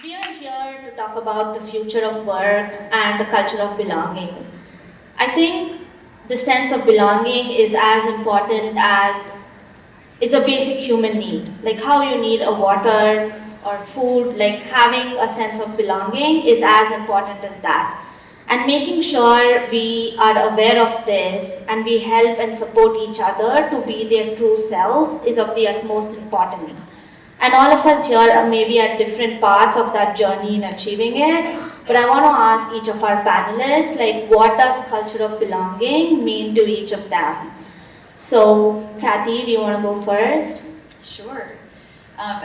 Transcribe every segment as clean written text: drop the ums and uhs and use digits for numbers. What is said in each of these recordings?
We are here to talk about the future of work and the culture of belonging. I think the sense of belonging is as important as is a basic human need. Like how you need a water or food, like having a sense of belonging is as important as that. And making sure we are aware of this and we help and support each other to be their true selves is of the utmost importance. And all of us here are maybe at different parts of that journey in achieving it. But I want to ask each of our panelists, like, what does culture of belonging mean to each of them? So, Kathy, do you want to go first? Sure.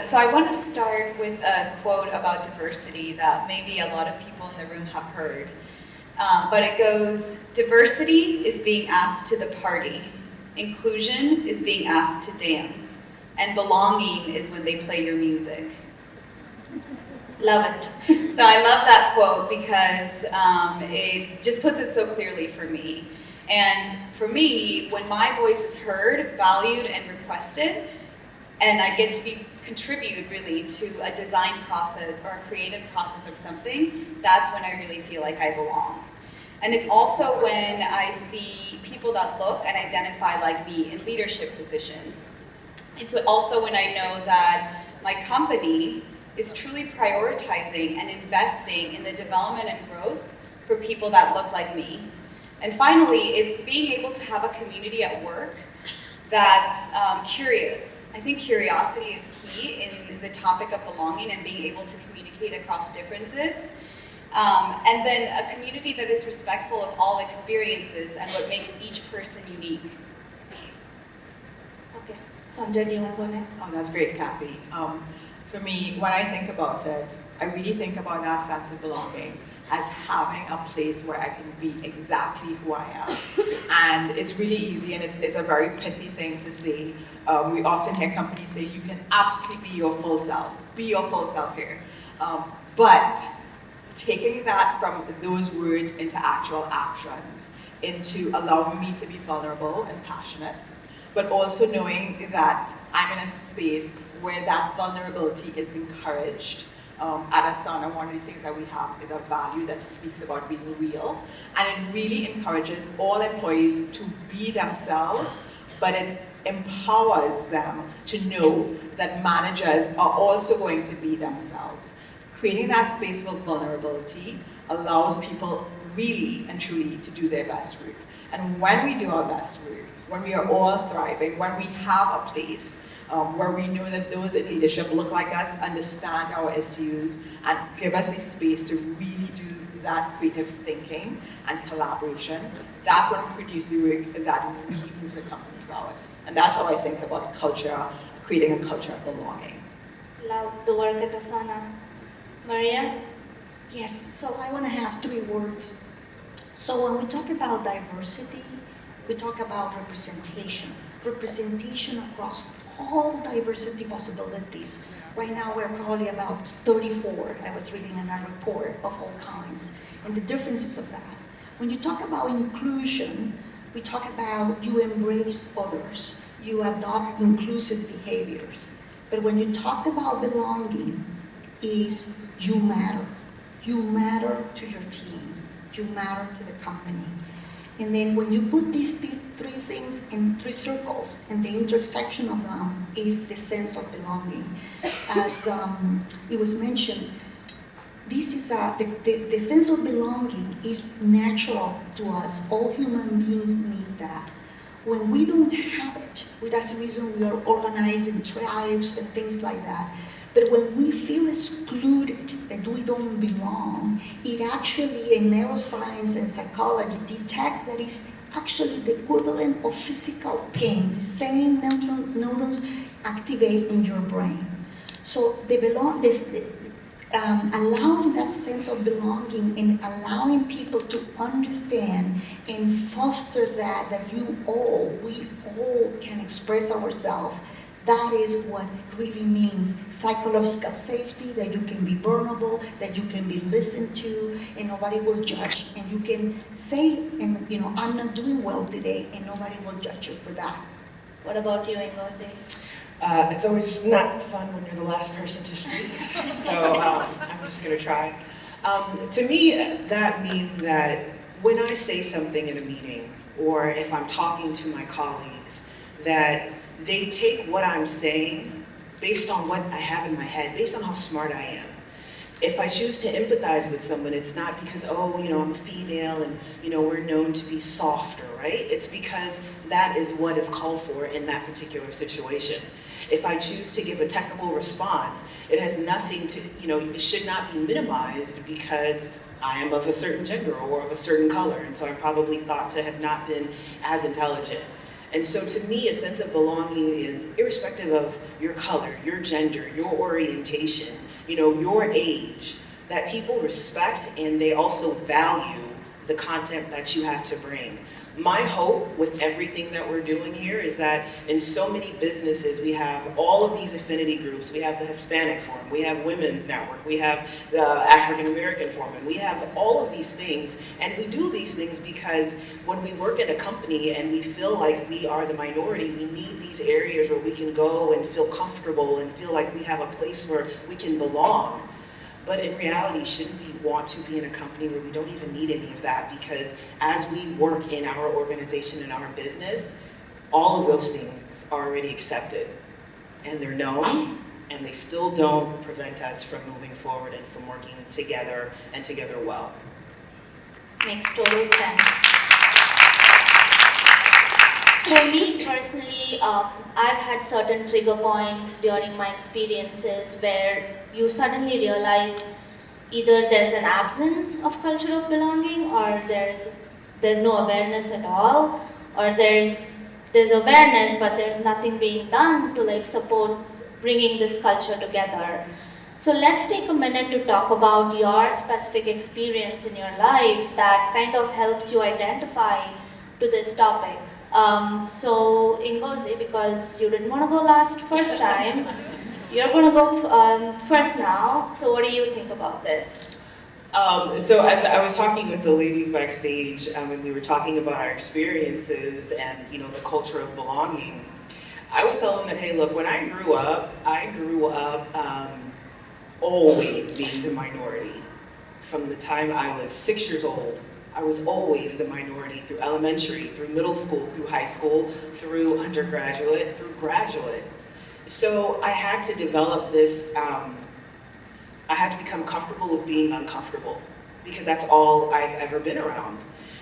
So I want to start with a quote about diversity that maybe a lot of people in the room have heard. But it goes, diversity is being asked to the party. Inclusion is being asked to dance. And belonging is when they play your music. Love it. So I love that quote because it just puts it so clearly for me. And for me, when my voice is heard, valued, and requested, and I get to contribute really to a design process or a creative process of something, that's when I really feel like I belong. And it's also when I see people that look and identify like me in leadership positions. It's also when I know that my company is truly prioritizing and investing in the development and growth for people that look like me. And finally, it's being able to have a community at work that's curious. I think curiosity is key in the topic of belonging and being able to communicate across differences. And then a community that is respectful of all experiences and what makes each person unique. Okay. Sandra, do you want to go next? Oh, that's great, Kathy. For me, when I think about it, I really think about that sense of belonging as having a place where I can be exactly who I am. And it's really easy, and it's a very pithy thing to say. We often hear companies say, you can absolutely be your full self. Be your full self here. But taking that from those words into actual actions, into allowing me to be vulnerable and passionate, but also knowing that I'm in a space where that vulnerability is encouraged. At Asana, one of the things that we have is a value that speaks about being real, and it really encourages all employees to be themselves, but it empowers them to know that managers are also going to be themselves. Creating that space for vulnerability allows people really and truly to do their best work. And when we do our best work, when we are all thriving, when we have a place where we know that those in leadership look like us, understand our issues, and give us the space to really do that creative thinking and collaboration, that's when we produce the work that really moves a company forward. And that's how I think about culture, creating a culture of belonging. Love the work at Asana. Maria? Yes, so I want to have three words. So when we talk about diversity, we talk about representation. Representation across all diversity possibilities. Right now we're probably about 34, I was reading in a report, of all kinds, and the differences of that. When you talk about inclusion, we talk about you embrace others, you adopt inclusive behaviors. But when you talk about belonging, is you matter. You matter to your team, you matter to the company. And then when you put these three things in three circles, and the intersection of them is the sense of belonging. As it was mentioned, this is the sense of belonging is natural to us. All human beings need that. When we don't have it, that's the reason we are organizing tribes and things like that. But when we feel excluded, that we don't belong, it actually, in neuroscience and psychology, detect that is actually the equivalent of physical pain. The same neurons activate in your brain. So allowing that sense of belonging and allowing people to understand and foster that we all can express ourselves, that is what really means psychological safety, that you can be vulnerable, that you can be listened to, and nobody will judge. And you can say, and I'm not doing well today, and nobody will judge you for that. What about you, Ngozi? It's always not fun when you're the last person to speak, so I'm just going to try. To me, that means that when I say something in a meeting, or if I'm talking to my colleagues, that they take what I'm saying based on what I have in my head, based on how smart I am. If I choose to empathize with someone, it's not because, oh, I'm a female and, we're known to be softer, right? It's because that is what is called for in that particular situation. If I choose to give a technical response, it has nothing to, it should not be minimized because I am of a certain gender or of a certain color, and so I'm probably thought to have not been as intelligent. And so to me, a sense of belonging is irrespective of your color, your gender, your orientation, your age, that people respect and they also value the content that you have to bring. My hope with everything that we're doing here is that in so many businesses we have all of these affinity groups. We have the Hispanic Forum, we have Women's Network, we have the African American Forum, and we have all of these things. And we do these things because when we work at a company and we feel like we are the minority, we need these areas where we can go and feel comfortable and feel like we have a place where we can belong. But in reality, shouldn't we want to be in a company where we don't even need any of that? Because as we work in our organization and our business, all of those things are already accepted. And they're known, and they still don't prevent us from moving forward and from working together and together well. Makes total sense. For me personally, I've had certain trigger points during my experiences where you suddenly realize either there's an absence of culture of belonging, or there's no awareness at all, or there's awareness but there's nothing being done to support bringing this culture together. So let's take a minute to talk about your specific experience in your life that kind of helps you identify to this topic. So Ngozi, because you didn't want to go first time, you're going to go first now. So what do you think about this? So as I was talking with the ladies backstage, and we were talking about our experiences and the culture of belonging, I was telling them that, hey, look, when I grew up always being the minority. From the time I was 6 years old, I was always the minority through elementary, through middle school, through high school, through undergraduate, through graduate. So I had to develop this, I had to become comfortable with being uncomfortable because that's all I've ever been around.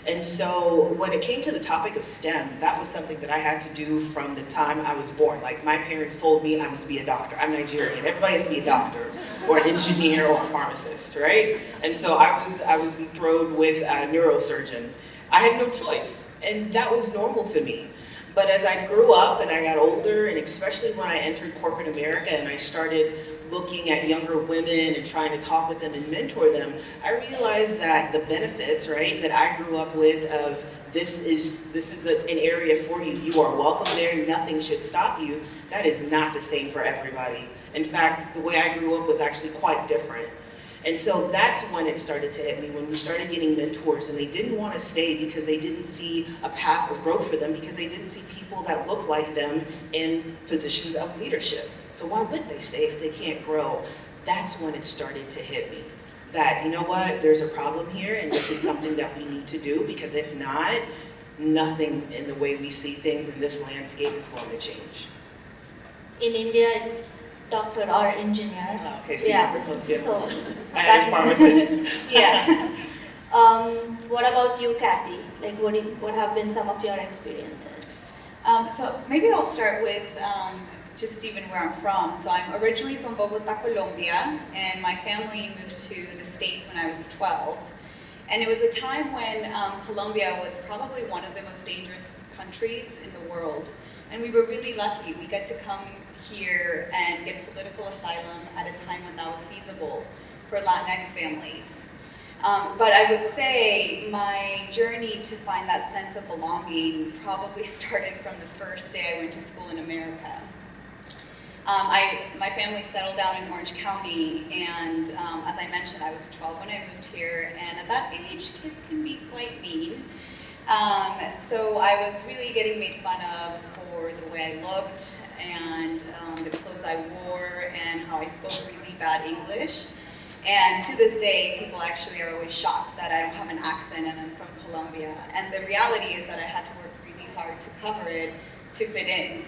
And so when it came to the topic of STEM, that was something that I had to do from the time I was born. Like my parents told me I must be a doctor. I'm Nigerian. Everybody has to be a doctor or an engineer or a pharmacist, right? And so I was betrothed with a neurosurgeon. I had no choice, and that was normal to me. But as I grew up and I got older, and especially when I entered corporate America and I started looking at younger women and trying to talk with them and mentor them, I realized that the benefits, right, that I grew up with of this is an area for you. You are welcome there. Nothing should stop you. That is not the same for everybody. In fact, the way I grew up was actually quite different. And so that's when it started to hit me, when we started getting mentors and they didn't want to stay because they didn't see a path of growth for them, because they didn't see people that looked like them in positions of leadership. So why would they stay if they can't grow? That's when it started to hit me. That, you know what, there's a problem here and this is something that we need to do, because if not, nothing in the way we see things in this landscape is going to change. In India, it's doctor or engineer. Oh, okay, so yeah. you're close, yeah. So I am a pharmacist. yeah. What about you, Kathy? Like, what have been some of your experiences? So maybe I'll start with just even where I'm from. So I'm originally from Bogota, Colombia, and my family moved to the States when I was 12. And it was a time when Colombia was probably one of the most dangerous countries in the world. And we were really lucky. We got to come here and get political asylum at a time when that was feasible for Latinx families. But I would say my journey to find that sense of belonging probably started from the first day I went to school in America. My family settled down in Orange County, and as I mentioned, I was 12 when I moved here, and at that age, kids can be quite mean. So I was really getting made fun of for the way I looked and the clothes I wore and how I spoke really bad English. And to this day, people actually are always shocked that I don't have an accent and I'm from Colombia. And the reality is that I had to work really hard to cover it to fit in.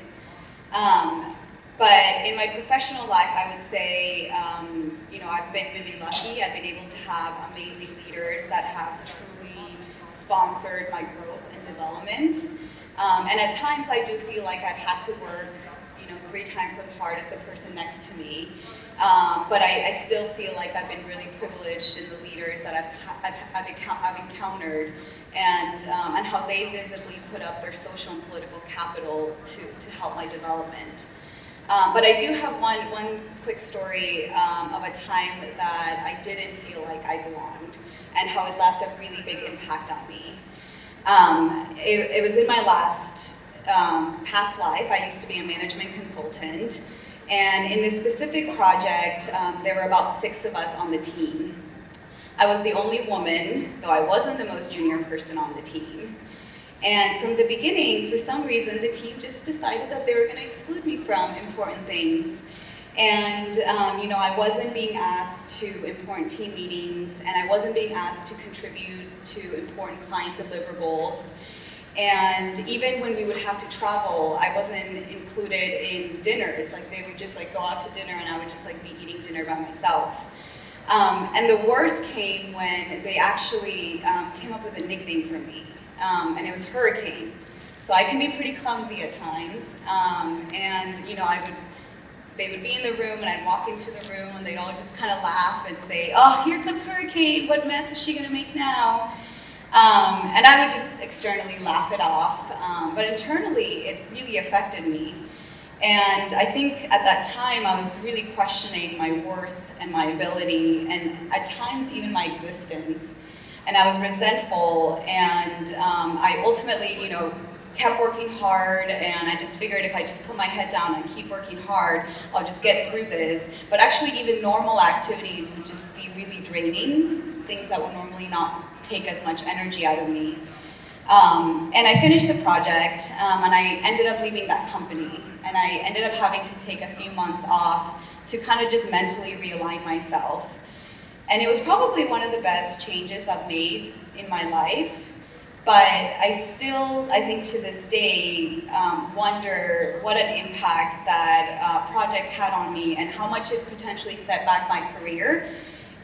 But in my professional life, I would say, I've been really lucky. I've been able to have amazing leaders that have truly sponsored my growth and development. And at times, I do feel like I've had to work, 3 times as hard as the person next to me. But I still feel like I've been really privileged in the leaders that I've encountered and how they visibly put up their social and political capital to help my development. But I do have one quick story of a time that I didn't feel like I belonged and how it left a really big impact on me. It was in my last past life. I used to be a management consultant. And in this specific project, there were about 6 of us on the team. I was the only woman, though I wasn't the most junior person on the team. And from the beginning, for some reason, the team just decided that they were going to exclude me from important things. And, I wasn't being asked to important team meetings, and I wasn't being asked to contribute to important client deliverables. And even when we would have to travel, I wasn't included in dinners. Like, they would just go out to dinner, and I would just be eating dinner by myself. And the worst came when they actually came up with a nickname for me. And it was Hurricane. So I can be pretty clumsy at times. They would be in the room and I'd walk into the room and they'd all just kind of laugh and say, "Oh, here comes Hurricane, what mess is she gonna make now?" And I would just externally laugh it off. But internally, it really affected me. And I think at that time, I was really questioning my worth and my ability and at times even my existence. And I was resentful, and I ultimately, kept working hard, and I just figured if I just put my head down and keep working hard, I'll just get through this. But actually, even normal activities would just be really draining, things that would normally not take as much energy out of me. And I finished the project, and I ended up leaving that company, and I ended up having to take a few months off to kind of just mentally realign myself. And it was probably one of the best changes I've made in my life, but I think to this day, wonder what an impact that project had on me and how much it potentially set back my career.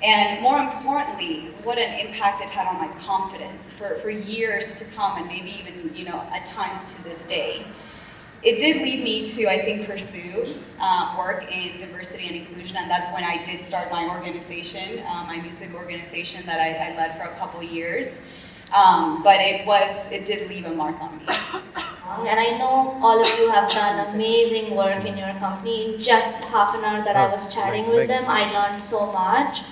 And more importantly, what an impact it had on my confidence for years to come and maybe even, at times to this day. It did lead me to, I think, pursue work in diversity and inclusion, and that's when I did start my organization, my music organization that I led for a couple of years. But it did leave a mark on me. And I know all of you have done amazing work in your company. In just half an hour that I was chatting with them, I learned so much.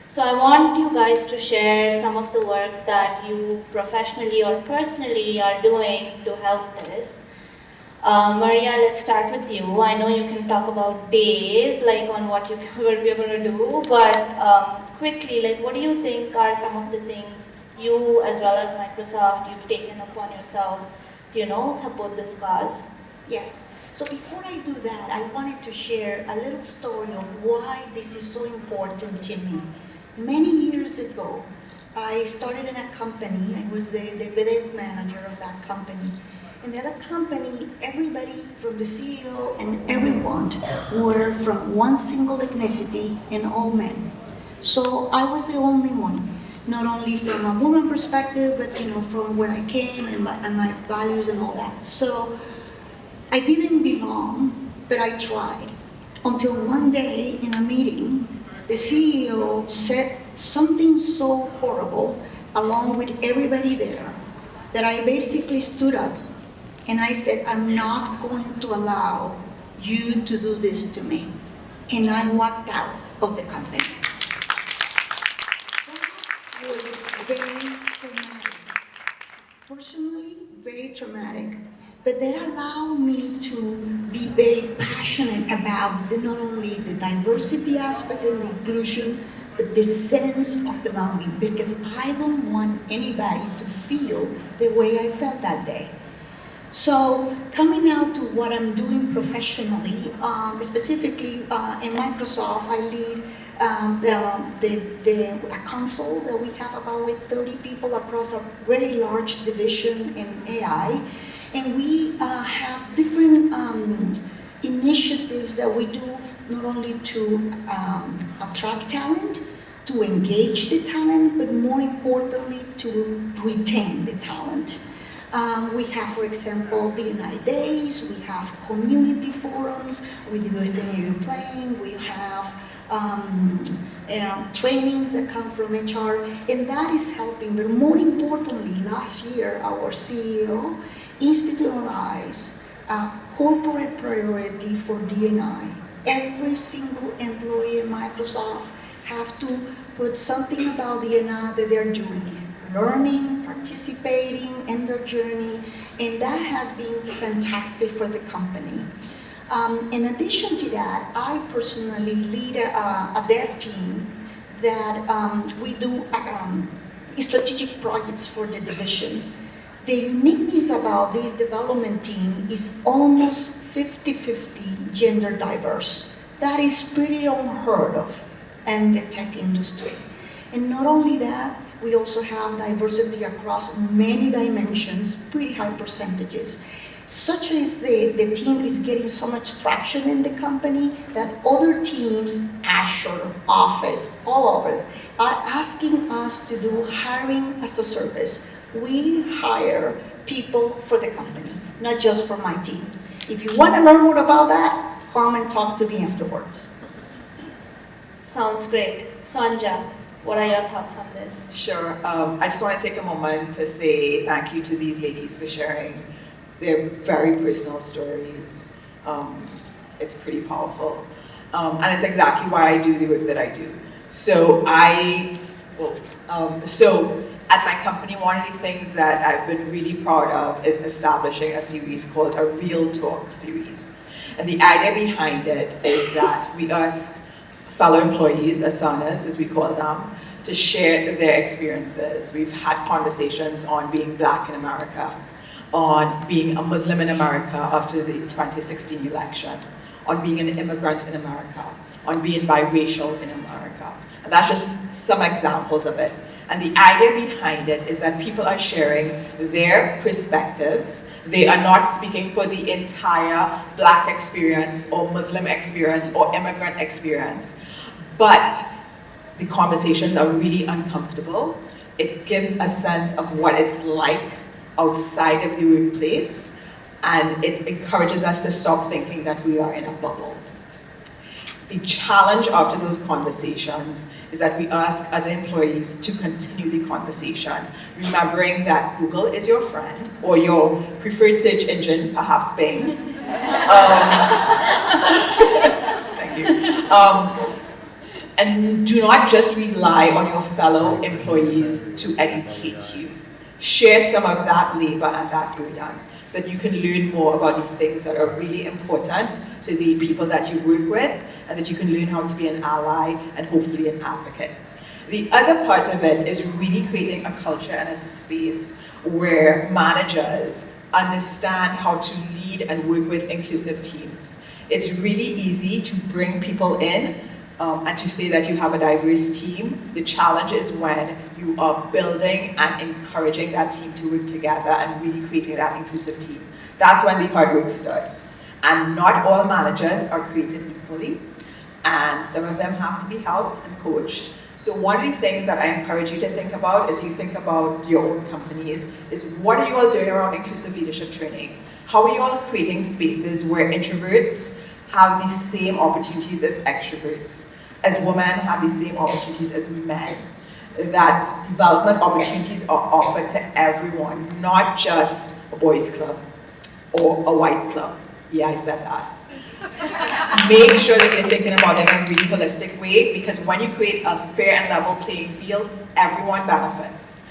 So I want you guys to share some of the work that you professionally or personally are doing to help this. Maria, let's start with you. I know you can talk about days, on what you're going to do, but quickly, what do you think are some of the things you, as well as Microsoft, you've taken upon yourself to, support this cause? Yes. So before I do that, I wanted to share a little story of why this is so important to me. Many years ago, I started in a company. I was the vedette manager of that company. In the other company, everybody from the CEO and everyone were from one single ethnicity and all men. So I was the only one, not only from a woman perspective, but from where I came and my values and all that. So I didn't belong, but I tried. Until one day in a meeting, the CEO said something so horrible along with everybody there that I basically stood up and I said, "I'm not going to allow you to do this to me." And I walked out of the company. That was very traumatic. Personally, very traumatic. But that allowed me to be very passionate about not only the diversity aspect and the inclusion, but the sense of belonging, because I don't want anybody to feel the way I felt that day. So coming out to what I'm doing professionally, specifically in Microsoft, I lead a council that we have about with 30 people across a very large division in AI. And we have different initiatives that we do not only to attract talent, to engage the talent, but more importantly, to retain the talent. We have, for example, the United Days, we have community forums, we do scenario playing, we have trainings that come from HR, and that is helping. But more importantly, last year, our CEO institutionalized a corporate priority for D&I. Every single employee in Microsoft have to put something about D&I that they're doing, learning, participating in their journey, and that has been fantastic for the company. In addition to that, I personally lead a dev team that we do strategic projects for the division. The uniqueness about this development team is almost 50-50 gender diverse. That is pretty unheard of in the tech industry. And not only that, we also have diversity across many dimensions, pretty high percentages. Such as the team is getting so much traction in the company that other teams, Azure, Office, all over, are asking us to do hiring as a service. We hire people for the company, not just for my team. If you want to learn more about that, come and talk to me afterwards. Sounds great. Sonja, what are your thoughts on this? Sure. I just want to take a moment to say thank you to these ladies for sharing their very personal stories. It's pretty powerful. And it's exactly why I do the work that I do. So at my company, one of the things that I've been really proud of is establishing a series called a Real Talk series. And the idea behind it is that we ask fellow employees, Asanas as we call them, to share their experiences. We've had conversations on being Black in America, on being a Muslim in America after the 2016 election, on being an immigrant in America, on being biracial in America. And that's just some examples of it. And the idea behind it is that people are sharing their perspectives. They are not speaking for the entire Black experience or Muslim experience or immigrant experience. But the conversations are really uncomfortable. It gives a sense of what it's like outside of the workplace, and it encourages us to stop thinking that we are in a bubble. The challenge after those conversations is that we ask other employees to continue the conversation, remembering that Google is your friend, or your preferred search engine, perhaps Bing. Thank you. And do not just rely on your fellow employees to educate you. Share some of that labor and that burden so that you can learn more about the things that are really important to the people that you work with, and that you can learn how to be an ally and hopefully an advocate. The other part of it is really creating a culture and a space where managers understand how to lead and work with inclusive teams. It's really easy to bring people in and to say that you have a diverse team. The challenge is when you are building and encouraging that team to work together and really creating that inclusive team. That's when the hard work starts. And not all managers are created equally, and some of them have to be helped and coached. So one of the things that I encourage you to think about as you think about your own companies is what are you all doing around inclusive leadership training? How are you all creating spaces where introverts have the same opportunities as extroverts, as women have the same opportunities as men? That development opportunities are offered to everyone, not just a boys' club or a white club. Yeah, I said that. Make sure that you're thinking about it in a really holistic way, because when you create a fair and level playing field, everyone benefits.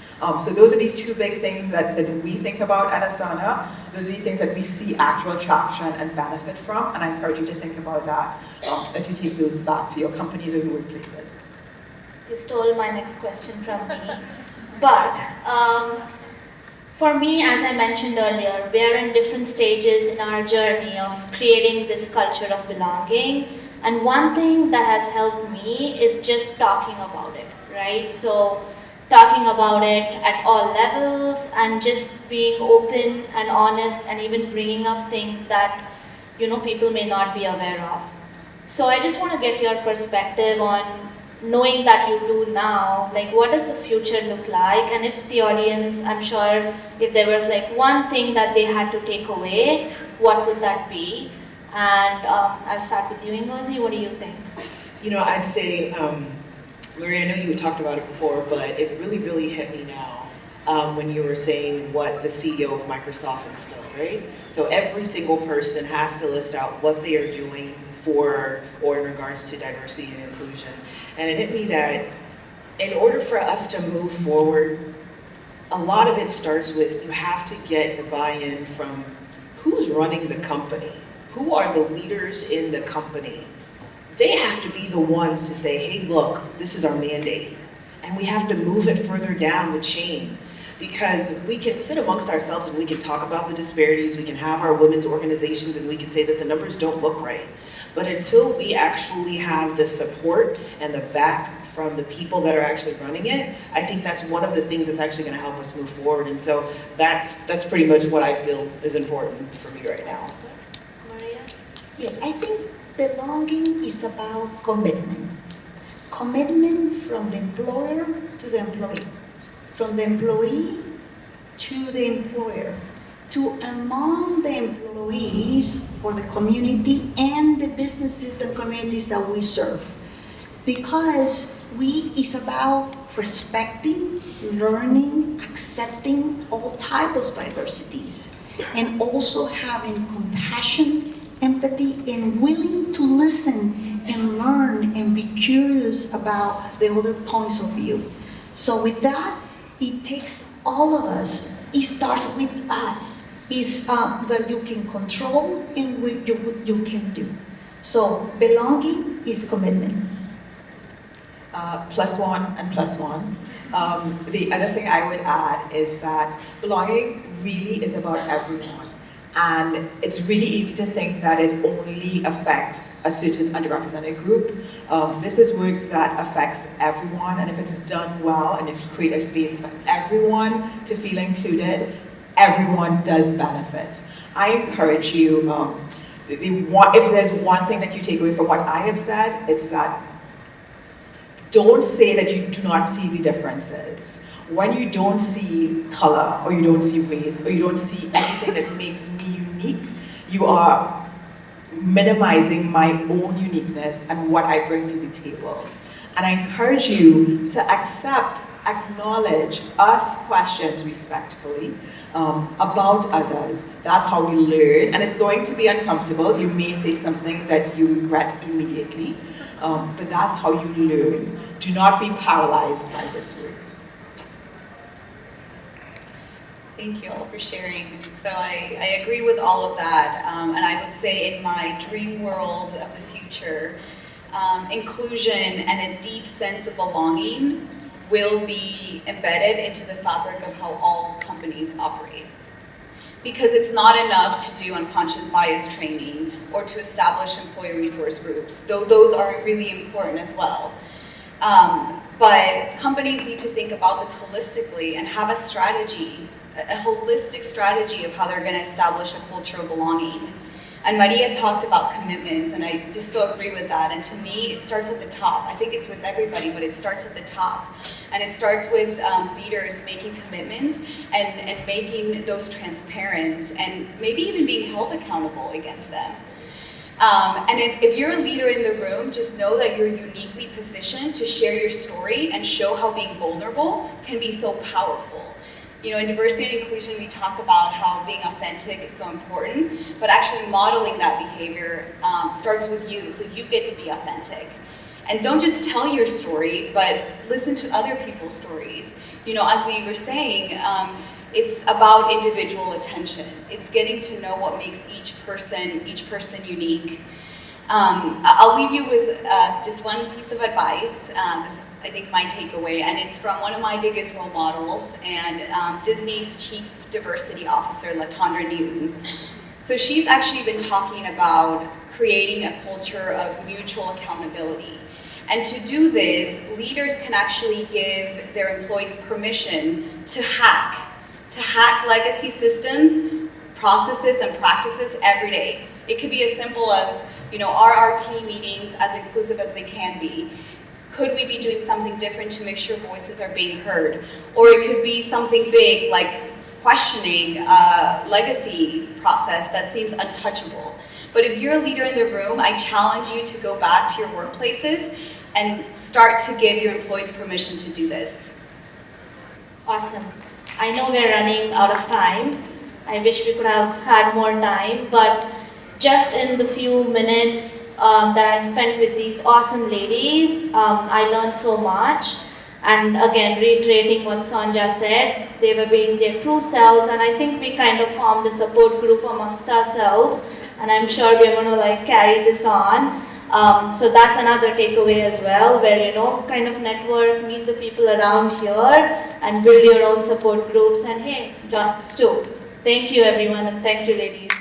So those are the two big things that we think about at Asana. Those are the things that we see actual traction and benefit from, and I encourage you to think about that as you take those back to your companies or your workplaces. You stole my next question from me. But For me, as I mentioned earlier, we are in different stages in our journey of creating this culture of belonging. And one thing that has helped me is just talking about it, right? So, talking about it at all levels and just being open and honest and even bringing up things that, people may not be aware of. So, I just want to get your perspective on knowing that you do now, like what does the future look like? And if the audience, I'm sure if there was like one thing that they had to take away, what would that be? And I'll start with you, Ngozi. What do you think? I'd say, Maria, I know you had talked about it before, but it really, really hit me now when you were saying what the CEO of Microsoft instilled, right? So every single person has to list out what they are doing for or in regards to diversity and inclusion. And it hit me that in order for us to move forward, a lot of it starts with you have to get the buy-in from who's running the company, who are the leaders in the company. They have to be the ones to say, hey, look, this is our mandate. And we have to move it further down the chain. Because we can sit amongst ourselves and we can talk about the disparities, we can have our women's organizations and we can say that the numbers don't look right. But until we actually have the support and the back from the people that are actually running it, I think that's one of the things that's actually going to help us move forward. And so that's pretty much what I feel is important for me right now. Maria? Yes, I think belonging is about commitment. Commitment from the employer to the employee, from the employee to the employer, to among the employees for the community and the businesses and communities that we serve. Because it's about respecting, learning, accepting all types of diversities, and also having compassion, empathy, and willing to listen and learn and be curious about the other points of view. So with that, it takes all of us. It starts with us. It's that you can control and what you can do. So belonging is commitment. Plus one and plus one. The other thing I would add is that belonging really is about everyone. And it's really easy to think that it only affects a certain underrepresented group. This is work that affects everyone, and if it's done well and if you create a space for everyone to feel included, everyone does benefit. I encourage you, if there's one thing that you take away from what I have said, it's that don't say that you do not see the differences. When you don't see color, or you don't see race, or you don't see anything that makes me unique, you are minimizing my own uniqueness and what I bring to the table. And I encourage you to accept, acknowledge, ask questions respectfully about others. That's how we learn, and it's going to be uncomfortable. You may say something that you regret immediately, but that's how you learn. Do not be paralyzed by this work. Thank you all for sharing. So I agree with all of that, and I would say in my dream world of the future, inclusion and a deep sense of belonging will be embedded into the fabric of how all companies operate. Because it's not enough to do unconscious bias training or to establish employee resource groups, though those are really important as well. But companies need to think about this holistically and have a strategy, a holistic strategy of how they're going to establish a culture of belonging. And Maria talked about commitments, and I just so agree with that. And to me, it starts at the top. I think it's with everybody, but it starts at the top. And it starts with leaders making commitments and making those transparent and maybe even being held accountable against them. And if you're a leader in the room, just know that you're uniquely positioned to share your story and show how being vulnerable can be so powerful. You know, in diversity and inclusion, we talk about how being authentic is so important, but actually modeling that behavior starts with you, so you get to be authentic. And don't just tell your story, but listen to other people's stories. You know, as we were saying, it's about individual attention. It's getting to know what makes each person unique. I'll leave you with just one piece of advice. This is, I think, my takeaway, and it's from one of my biggest role models and Disney's Chief Diversity Officer, Latondra Newton. So she's actually been talking about creating a culture of mutual accountability. And to do this, leaders can actually give their employees permission to hack legacy systems, processes, and practices every day. It could be as simple as, are our team meetings as inclusive as they can be? Could we be doing something different to make sure voices are being heard? Or it could be something big like questioning a legacy process that seems untouchable. But if you're a leader in the room, I challenge you to go back to your workplaces and start to give your employees permission to do this. Awesome. I know we're running out of time. I wish we could have had more time, but just in the few minutes that I spent with these awesome ladies, I learned so much. And again, reiterating what Sonja said, they were being their true selves, and I think we kind of formed a support group amongst ourselves, and I'm sure we're going to carry this on. So that's another takeaway as well, where kind of network, meet the people around here, and build your own support groups. And hey, Stu, thank you everyone, and thank you ladies.